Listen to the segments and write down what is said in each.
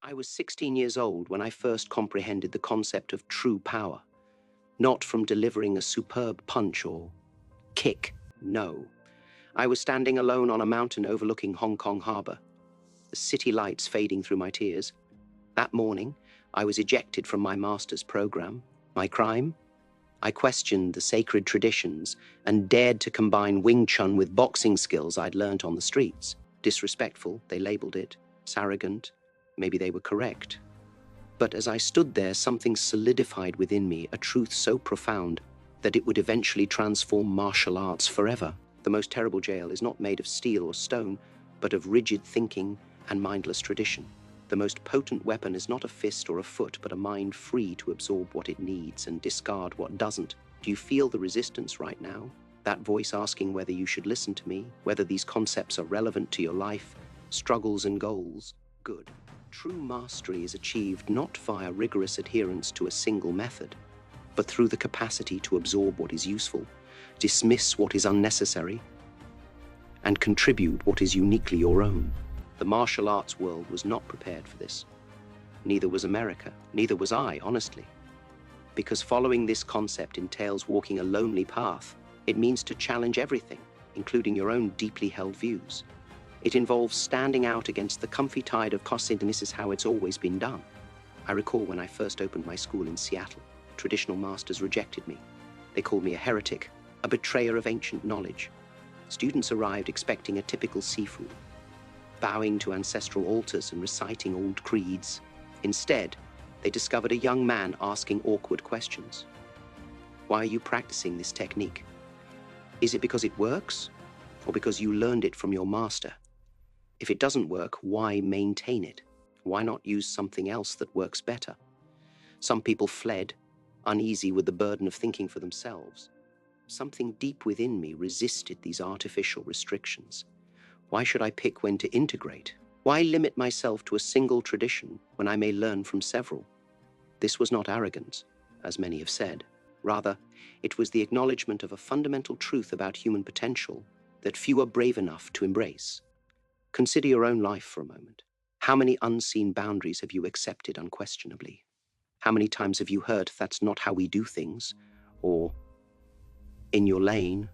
I was 16 years old when I first comprehended the concept of true power, not from delivering a superb punch or kick, no. I was standing alone on a mountain overlooking Hong Kong Harbor, the city lights fading through my tears. That morning, I was ejected from my master's program. My crime? I questioned the sacred traditions and dared to combine Wing Chun with boxing skills I'd learnt on the streets. Disrespectful, they labeled it. Arrogant, maybe they were correct. But as I stood there, something solidified within me, a truth so profound that it would eventually transform martial arts forever. The most terrible jail is not made of steel or stone, but of rigid thinking and mindless tradition. The most potent weapon is not a fist or a foot, but a mind free to absorb what it needs and discard what doesn't. Do you feel the resistance right now? That voice asking whether you should listen to me, whether these concepts are relevant to your life, struggles and goals? Good. True mastery is achieved not via rigorous adherence to a single method, but through the capacity to absorb what is useful, dismiss what is unnecessary, and contribute what is uniquely your own. The martial arts world was not prepared for this. Neither was America, neither was I, honestly. Because following this concept entails walking a lonely path. It means to challenge everything, including your own deeply held views. It involves standing out against the comfy tide of cossin, and this is how it's always been done. I recall when I first opened my school in Seattle, traditional masters rejected me. They called me a heretic, a betrayer of ancient knowledge. Students arrived expecting a typical sifu, bowing to ancestral altars and reciting old creeds. Instead, they discovered a young man asking awkward questions. Why are you practicing this technique? Is it because it works, or because you learned it from your master? If it doesn't work, why maintain it? Why not use something else that works better? Some people fled, uneasy with the burden of thinking for themselves. Something deep within me resisted these artificial restrictions. Why should I pick when to integrate? Why limit myself to a single tradition when I may learn from several? This was not arrogance, as many have said. Rather, it was the acknowledgement of a fundamental truth about human potential that few are brave enough to embrace. Consider your own life for a moment. How many unseen boundaries have you accepted unquestionably? How many times have you heard that's not how we do things, or in your lane,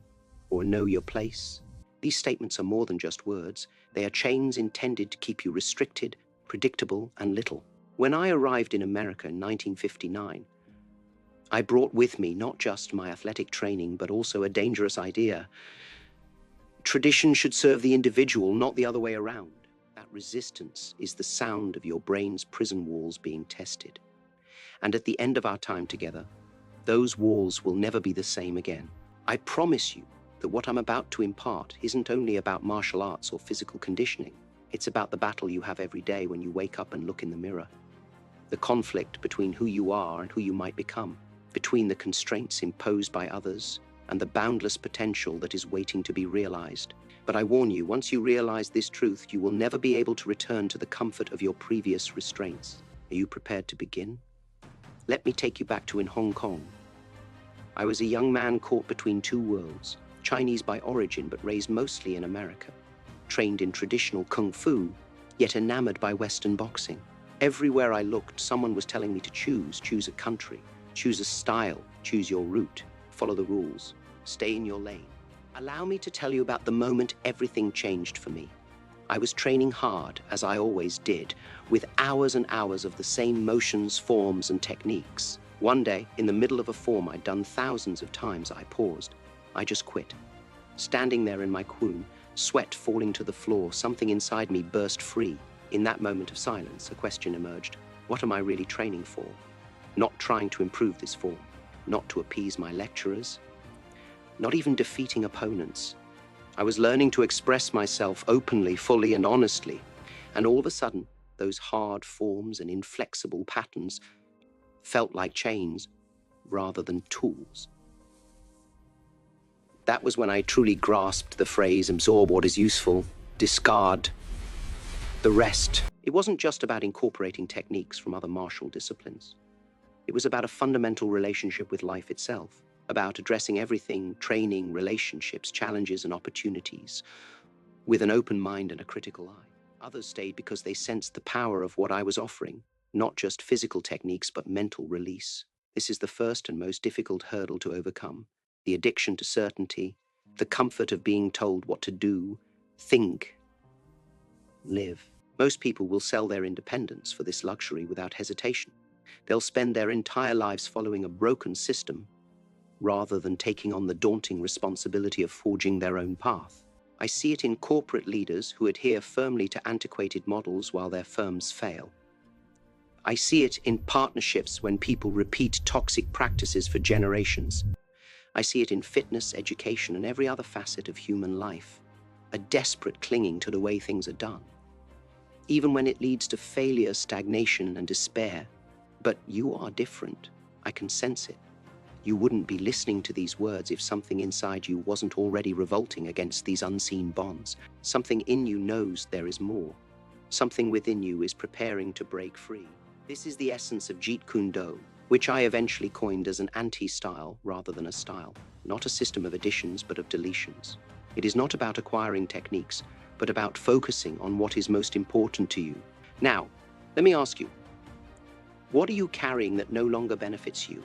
or know your place? These statements are more than just words. They are chains intended to keep you restricted, predictable, and little. When I arrived in America in 1959, I brought with me not just my athletic training, but also a dangerous idea. Tradition should serve the individual, not the other way around. That resistance is the sound of your brain's prison walls being tested. And at the end of our time together, those walls will never be the same again. I promise you that what I'm about to impart isn't only about martial arts or physical conditioning. It's about the battle you have every day when you wake up and look in the mirror. The conflict between who you are and who you might become, between the constraints imposed by others and the boundless potential that is waiting to be realized. But I warn you, once you realize this truth, you will never be able to return to the comfort of your previous restraints. Are you prepared to begin? Let me take you back to in Hong Kong. I was a young man caught between two worlds, Chinese by origin but raised mostly in America, trained in traditional kung fu, yet enamored by Western boxing. Everywhere I looked, someone was telling me to choose a country, choose a style, choose your route, follow the rules, stay in your lane. Allow me to tell you about the moment everything changed for me. I was training hard, as I always did, with hours and hours of the same motions, forms, and techniques. One day, in the middle of a form I'd done thousands of times, I paused. I just quit. Standing there in my kwoon, sweat falling to the floor, something inside me burst free. In that moment of silence, a question emerged. What am I really training for? Not trying to improve this form, not to appease my lecturers, not even defeating opponents. I was learning to express myself openly, fully, and honestly. And all of a sudden, those hard forms and inflexible patterns felt like chains rather than tools. That was when I truly grasped the phrase, absorb what is useful, discard the rest. It wasn't just about incorporating techniques from other martial disciplines. It was about a fundamental relationship with life itself, about addressing everything, training, relationships, challenges, and opportunities, with an open mind and a critical eye. Others stayed because they sensed the power of what I was offering, not just physical techniques, but mental release. This is the first and most difficult hurdle to overcome: the addiction to certainty, the comfort of being told what to do, think, live. Most people will sell their independence for this luxury without hesitation. They'll spend their entire lives following a broken system rather than taking on the daunting responsibility of forging their own path. I see it in corporate leaders who adhere firmly to antiquated models while their firms fail. I see it in partnerships when people repeat toxic practices for generations. I see it in fitness, education, and every other facet of human life, a desperate clinging to the way things are done, even when it leads to failure, stagnation, and despair. But you are different. I can sense it. You wouldn't be listening to these words if something inside you wasn't already revolting against these unseen bonds. Something in you knows there is more. Something within you is preparing to break free. This is the essence of Jeet Kune Do, which I eventually coined as an anti-style rather than a style. Not a system of additions, but of deletions. It is not about acquiring techniques, but about focusing on what is most important to you. Now, let me ask you, what are you carrying that no longer benefits you?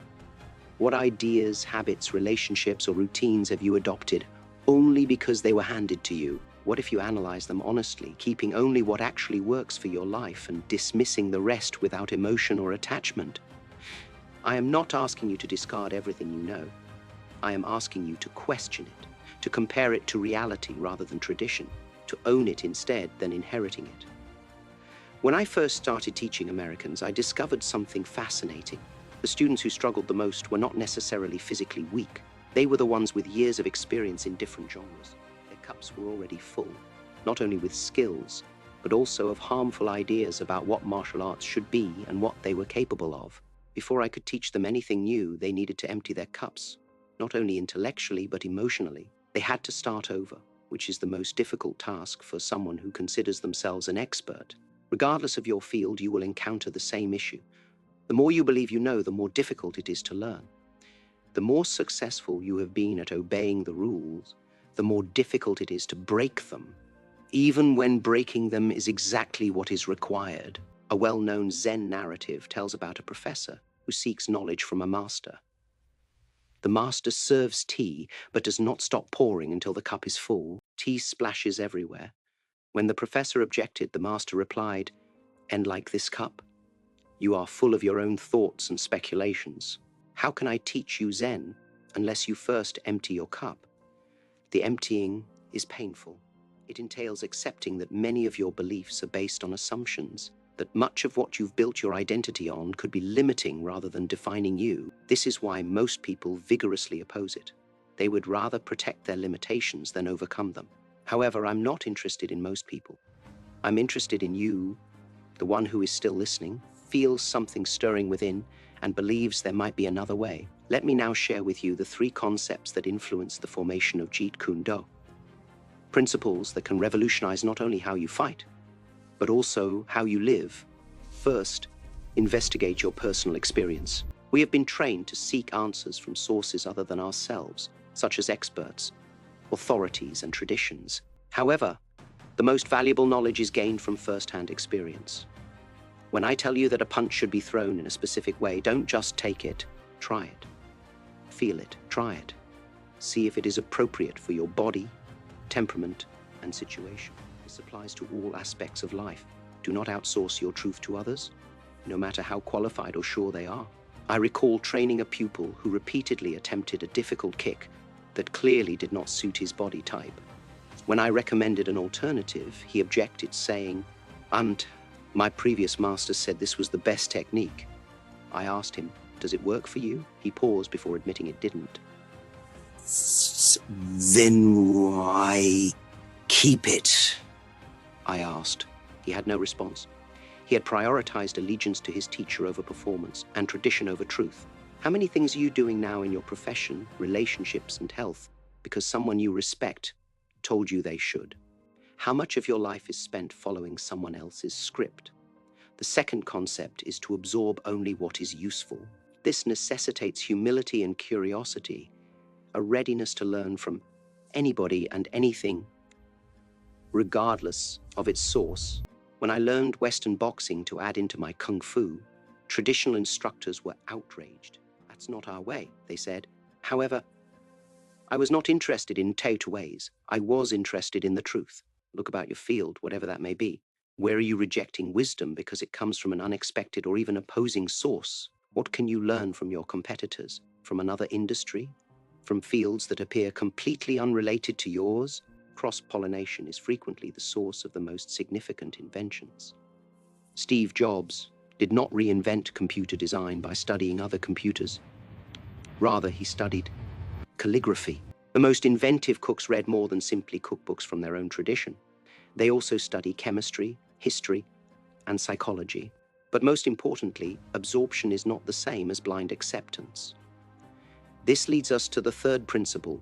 What ideas, habits, relationships, or routines have you adopted only because they were handed to you? What if you analyze them honestly, keeping only what actually works for your life and dismissing the rest without emotion or attachment? I am not asking you to discard everything you know. I am asking you to question it, to compare it to reality rather than tradition, to own it instead than inheriting it. When I first started teaching Americans, I discovered something fascinating. The students who struggled the most were not necessarily physically weak. They were the ones with years of experience in different genres. Their cups were already full, not only with skills, but also of harmful ideas about what martial arts should be and what they were capable of. Before I could teach them anything new, they needed to empty their cups, not only intellectually, but emotionally. They had to start over, which is the most difficult task for someone who considers themselves an expert. Regardless of your field, you will encounter the same issue. The more you believe you know, the more difficult it is to learn. The more successful you have been at obeying the rules, the more difficult it is to break them, even when breaking them is exactly what is required. A well-known Zen narrative tells about a professor who seeks knowledge from a master. The master serves tea, but does not stop pouring until the cup is full. Tea splashes everywhere. When the professor objected, the master replied, "And like this cup, you are full of your own thoughts and speculations. How can I teach you Zen unless you first empty your cup?" The emptying is painful. It entails accepting that many of your beliefs are based on assumptions, that much of what you've built your identity on could be limiting rather than defining you. This is why most people vigorously oppose it. They would rather protect their limitations than overcome them. However, I'm not interested in most people. I'm interested in you, the one who is still listening, feels something stirring within, and believes there might be another way. Let me now share with you the 3 concepts that influence the formation of Jeet Kune Do. Principles that can revolutionize not only how you fight, but also how you live. First, investigate your personal experience. We have been trained to seek answers from sources other than ourselves, such as experts, authorities, and traditions. However, the most valuable knowledge is gained from first-hand experience. When I tell you that a punch should be thrown in a specific way, don't just take it, try it. Feel it, try it. See if it is appropriate for your body, temperament, and situation. This applies to all aspects of life. Do not outsource your truth to others, no matter how qualified or sure they are. I recall training a pupil who repeatedly attempted a difficult kick that clearly did not suit his body type. When I recommended an alternative, he objected, saying, "My previous master said this was the best technique." I asked him, "Does it work for you?" He paused before admitting it didn't. "Then why keep it?" I asked. He had no response. He had prioritized allegiance to his teacher over performance and tradition over truth. How many things are you doing now in your profession, relationships, and health because someone you respect told you they should? How much of your life is spent following someone else's script? The second concept is to absorb only what is useful. This necessitates humility and curiosity, a readiness to learn from anybody and anything, regardless of its source. When I learned Western boxing to add into my kung fu, traditional instructors were outraged. That's not our way, they said. However, I was not interested in takeaways. I was interested in the truth. Look about your field, whatever that may be. Where are you rejecting wisdom because it comes from an unexpected or even opposing source? What can you learn from your competitors? From another industry? From fields that appear completely unrelated to yours? Cross-pollination is frequently the source of the most significant inventions. Steve Jobs did not reinvent computer design by studying other computers. Rather, he studied calligraphy. The most inventive cooks read more than simply cookbooks from their own tradition. They also study chemistry, history, and psychology. But most importantly, absorption is not the same as blind acceptance. This leads us to the third principle: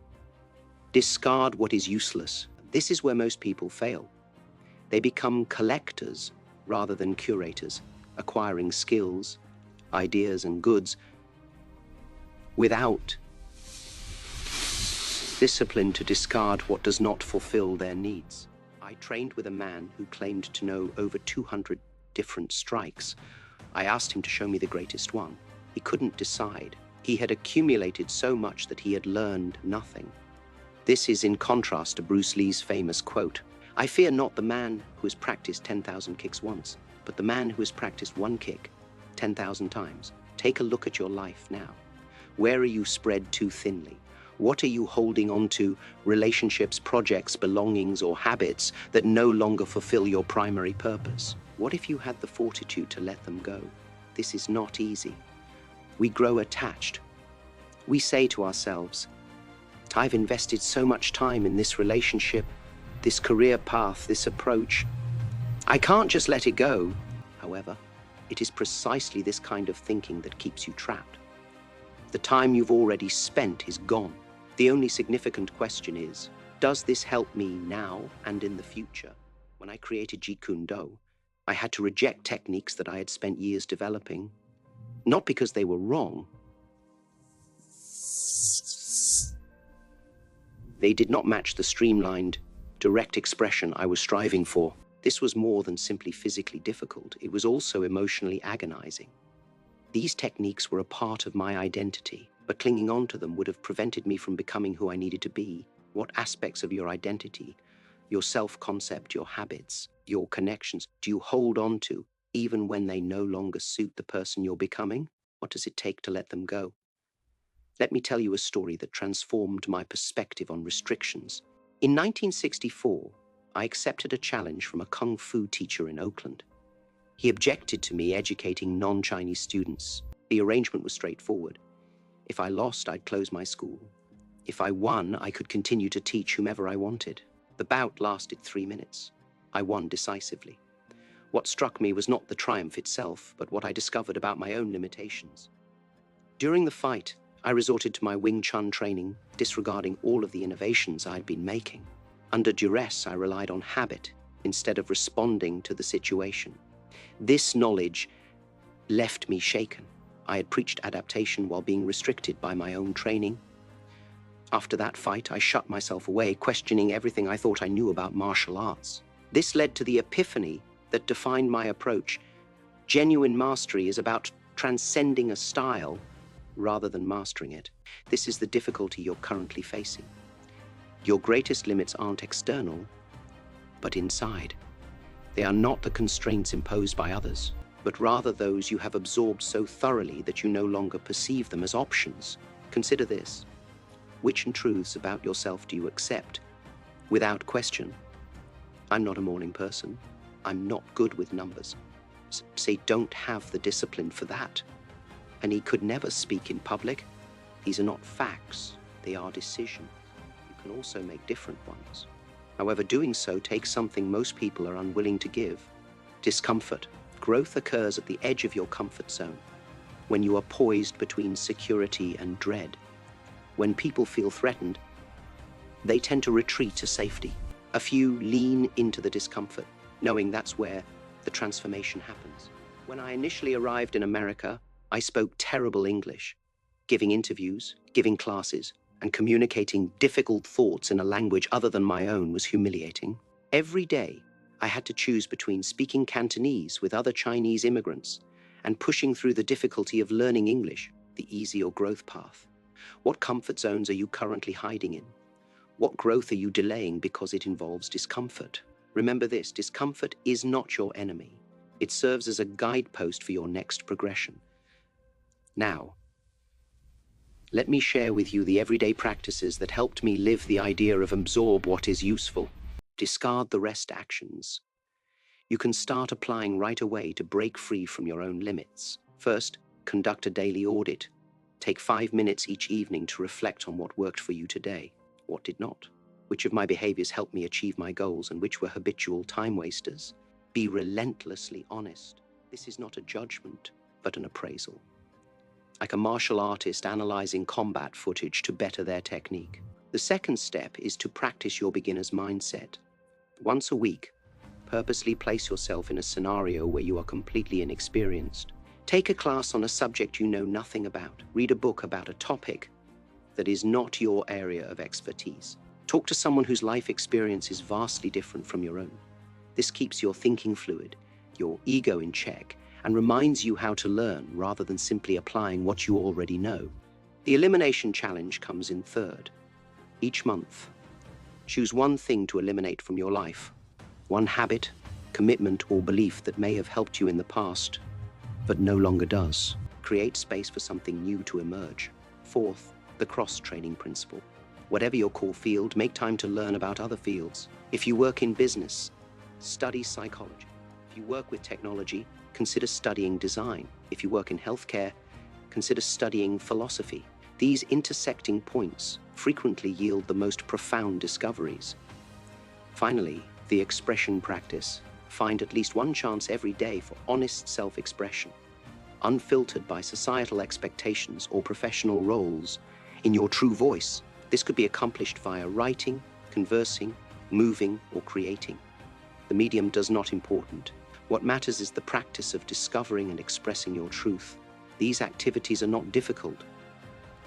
discard what is useless. This is where most people fail. They become collectors rather than curators, acquiring skills, ideas, and goods without discipline to discard what does not fulfill their needs. I trained with a man who claimed to know over 200 different strikes. I asked him to show me the greatest one. He couldn't decide. He had accumulated so much that he had learned nothing. This is in contrast to Bruce Lee's famous quote, "I fear not the man who has practiced 10,000 kicks once, but the man who has practiced one kick 10,000 times. Take a look at your life now. Where are you spread too thinly? What are you holding on to, relationships, projects, belongings, or habits that no longer fulfill your primary purpose? What if you had the fortitude to let them go? This is not easy. We grow attached. We say to ourselves, I've invested so much time in this relationship, this career path, this approach. I can't just let it go." However, it is precisely this kind of thinking that keeps you trapped. The time you've already spent is gone. The only significant question is, does this help me now and in the future? When I created Jeet Kune Do, I had to reject techniques that I had spent years developing, not because they were wrong. They did not match the streamlined, direct expression I was striving for. This was more than simply physically difficult. It was also emotionally agonizing. These techniques were a part of my identity, but clinging on to them would have prevented me from becoming who I needed to be. What aspects of your identity, your self-concept, your habits, your connections, do you hold on to, even when they no longer suit the person you're becoming? What does it take to let them go? Let me tell you a story that transformed my perspective on restrictions. In 1964, I accepted a challenge from a kung fu teacher in Oakland. He objected to me educating non-Chinese students. The arrangement was straightforward. If I lost, I'd close my school. If I won, I could continue to teach whomever I wanted. The bout lasted 3 minutes. I won decisively. What struck me was not the triumph itself, but what I discovered about my own limitations. During the fight, I resorted to my Wing Chun training, disregarding all of the innovations I'd been making. Under duress, I relied on habit instead of responding to the situation. This knowledge left me shaken. I had preached adaptation while being restricted by my own training. After that fight, I shut myself away, questioning everything I thought I knew about martial arts. This led to the epiphany that defined my approach. Genuine mastery is about transcending a style rather than mastering it. This is the difficulty you're currently facing. Your greatest limits aren't external, but inside. They are not the constraints imposed by others, but rather those you have absorbed so thoroughly that you no longer perceive them as options. Consider this. Which truths about yourself do you accept without question? I'm not a morning person. I'm not good with numbers. Say, don't have the discipline for that. And he could never speak in public. These are not facts, they are decisions. You can also make different ones. However, doing so takes something most people are unwilling to give: discomfort. Growth occurs at the edge of your comfort zone, when you are poised between security and dread. When people feel threatened, they tend to retreat to safety. A few lean into the discomfort, knowing that's where the transformation happens. When I initially arrived in America, I spoke terrible English. Giving interviews, giving classes, and communicating difficult thoughts in a language other than my own was humiliating. Every day, I had to choose between speaking Cantonese with other Chinese immigrants and pushing through the difficulty of learning English, the easy or growth path. What comfort zones are you currently hiding in? What growth are you delaying because it involves discomfort? Remember this, discomfort is not your enemy. It serves as a guidepost for your next progression. Now, let me share with you the everyday practices that helped me live the idea of absorb what is useful, discard the rest actions. You can start applying right away to break free from your own limits. First, conduct a daily audit. Take 5 minutes each evening to reflect on what worked for you today, what did not. Which of my behaviors helped me achieve my goals and which were habitual time wasters? Be relentlessly honest. This is not a judgment, but an appraisal. Like a martial artist analyzing combat footage to better their technique. The second step is to practice your beginner's mindset. Once a week, purposely place yourself in a scenario where you are completely inexperienced. Take a class on a subject you know nothing about. Read a book about a topic that is not your area of expertise. Talk to someone whose life experience is vastly different from your own. This keeps your thinking fluid, your ego in check, and reminds you how to learn rather than simply applying what you already know. The elimination challenge comes in third. Each month, choose one thing to eliminate from your life. One habit, commitment, or belief that may have helped you in the past, but no longer does. Create space for something new to emerge. Fourth, the cross-training principle. Whatever your core field, make time to learn about other fields. If you work in business, study psychology. If you work with technology, consider studying design. If you work in healthcare, consider studying philosophy. These intersecting points frequently yield the most profound discoveries. Finally, the expression practice. Find at least one chance every day for honest self-expression, unfiltered by societal expectations or professional roles, in your true voice. This could be accomplished via writing, conversing, moving, or creating. The medium does not important. What matters is the practice of discovering and expressing your truth. These activities are not difficult,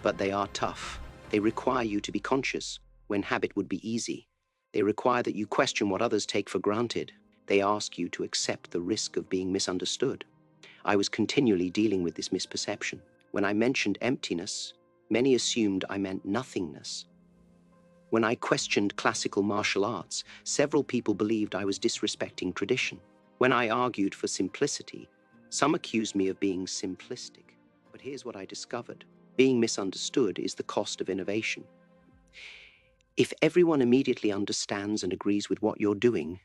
but they are tough. They require you to be conscious when habit would be easy. They require that you question what others take for granted. They ask you to accept the risk of being misunderstood. I was continually dealing with this misperception. When I mentioned emptiness, many assumed I meant nothingness. When I questioned classical martial arts, several people believed I was disrespecting tradition. When I argued for simplicity, some accused me of being simplistic. But here's what I discovered. Being misunderstood is the cost of innovation. If everyone immediately understands and agrees with what you're doing,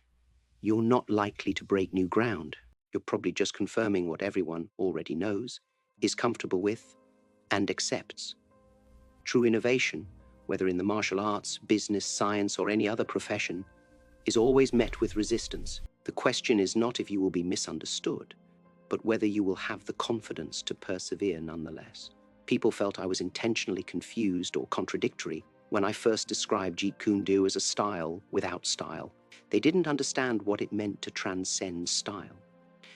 you're not likely to break new ground. You're probably just confirming what everyone already knows, is comfortable with, and accepts. True innovation, whether in the martial arts, business, science, or any other profession, is always met with resistance. The question is not if you will be misunderstood, but whether you will have the confidence to persevere nonetheless. People felt I was intentionally confused or contradictory when I first described Jeet Kune Do as a style without style. They didn't understand what it meant to transcend style,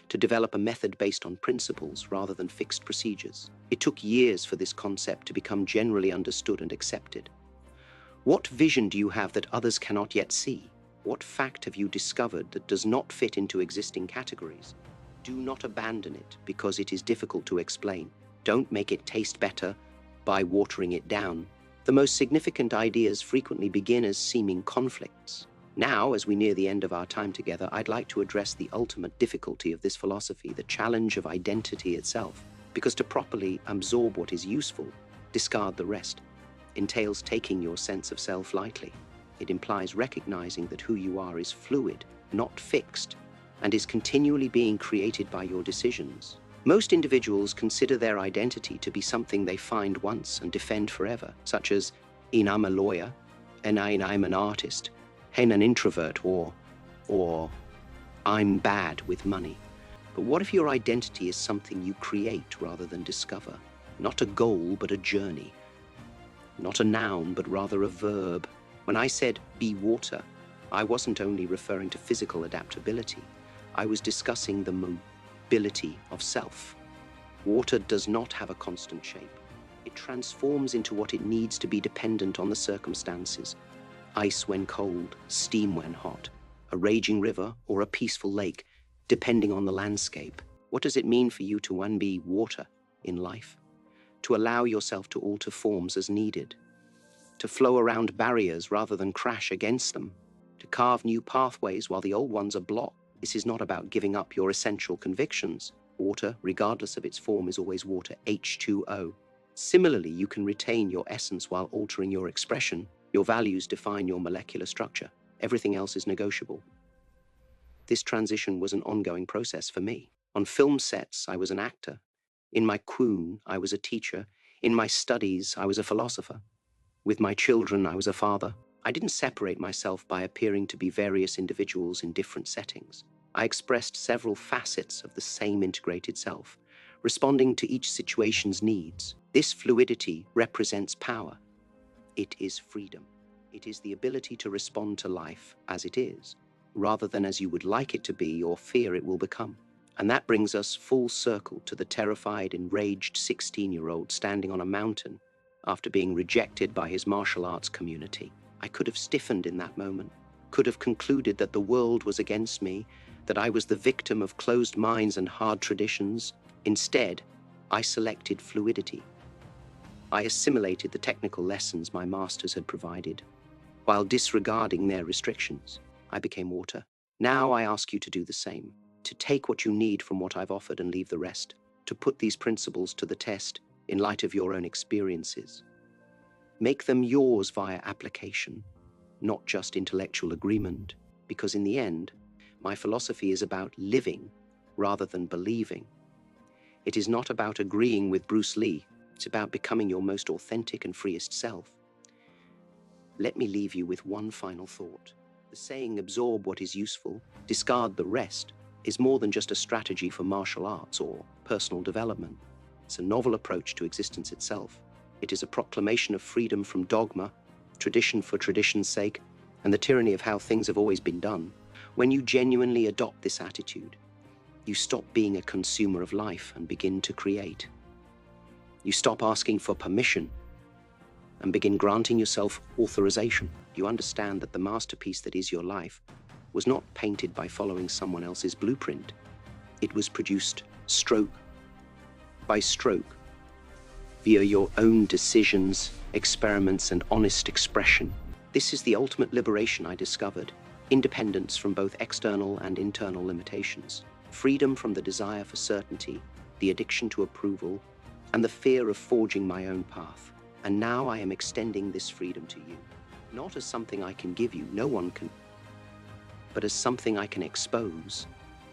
to develop a method based on principles rather than fixed procedures. It took years for this concept to become generally understood and accepted. What vision do you have that others cannot yet see? What fact have you discovered that does not fit into existing categories? Do not abandon it because it is difficult to explain. Don't make it taste better by watering it down. The most significant ideas frequently begin as seeming conflicts. Now, as we near the end of our time together, I'd like to address the ultimate difficulty of this philosophy, the challenge of identity itself. Because to properly absorb what is useful, discard the rest, entails taking your sense of self lightly. It implies recognizing that who you are is fluid, not fixed, and is continually being created by your decisions. Most individuals consider their identity to be something they find once and defend forever, such as, I'm a lawyer, and I'm an artist, I'm an introvert, or I'm bad with money. But what if your identity is something you create rather than discover? Not a goal, but a journey. Not a noun, but rather a verb. When I said, be water, I wasn't only referring to physical adaptability. I was discussing the mobility of self. Water does not have a constant shape. It transforms into what it needs to be dependent on the circumstances. Ice when cold, steam when hot. a raging river, or a peaceful lake, depending on the landscape. What does it mean for you to be water in life? To allow yourself to alter forms as needed, to flow around barriers rather than crash against them, to carve new pathways while the old ones are blocked. This is not about giving up your essential convictions. Water, regardless of its form, is always water, H2O. Similarly, you can retain your essence while altering your expression. Your values define your molecular structure. Everything else is negotiable. This transition was an ongoing process for me. On film sets, I was an actor. In my cocoon, I was a teacher. In my studies, I was a philosopher. With my children, I was a father. I didn't separate myself by appearing to be various individuals in different settings. I expressed several facets of the same integrated self, responding to each situation's needs. This fluidity represents power. It is freedom. It is the ability to respond to life as it is, rather than as you would like it to be or fear it will become. And that brings us full circle to the terrified, enraged 16-year-old standing on a mountain after being rejected by his martial arts community. I could have stiffened in that moment, could have concluded that the world was against me, that I was the victim of closed minds and hard traditions. Instead, I selected fluidity. I assimilated the technical lessons my masters had provided. While disregarding their restrictions, I became water. Now I ask you to do the same, to take what you need from what I've offered and leave the rest, to put these principles to the test in light of your own experiences. Make them yours via application, not just intellectual agreement, because in the end, my philosophy is about living rather than believing. It is not about agreeing with Bruce Lee. It's about becoming your most authentic and freest self. Let me leave you with one final thought. The saying, absorb what is useful, discard the rest, is more than just a strategy for martial arts or personal development. It's a novel approach to existence itself. It is a proclamation of freedom from dogma, tradition for tradition's sake, and the tyranny of how things have always been done. When you genuinely adopt this attitude, you stop being a consumer of life and begin to create. You stop asking for permission and begin granting yourself authorization. You understand that the masterpiece that is your life was not painted by following someone else's blueprint. It was produced stroke by stroke, via your own decisions, experiments, and honest expression. This is the ultimate liberation I discovered. Independence from both external and internal limitations. Freedom from the desire for certainty, the addiction to approval, and the fear of forging my own path. And now I am extending this freedom to you. Not as something I can give you, no one can, but as something I can expose,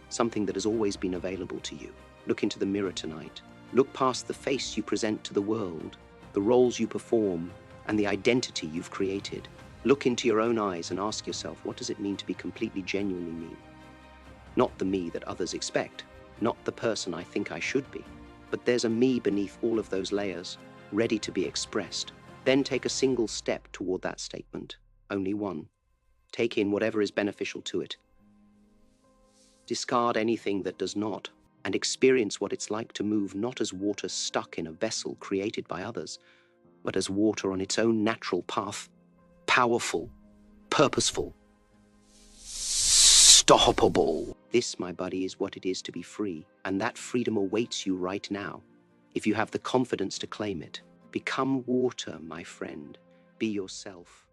something that has always been available to you. Look into the mirror tonight. Look past the face you present to the world, the roles you perform, and the identity you've created. Look into your own eyes and ask yourself, what does it mean to be completely genuinely me? Not the me that others expect, not the person I think I should be, but there's a me beneath all of those layers, ready to be expressed. Then take a single step toward that statement, only one. Take in whatever is beneficial to it. Discard anything that does not, and experience what it's like to move not as water stuck in a vessel created by others, but as water on its own natural path, powerful, purposeful, stoppable. This, my buddy, is what it is to be free, and that freedom awaits you right now, if you have the confidence to claim it. Become water, my friend. Be yourself.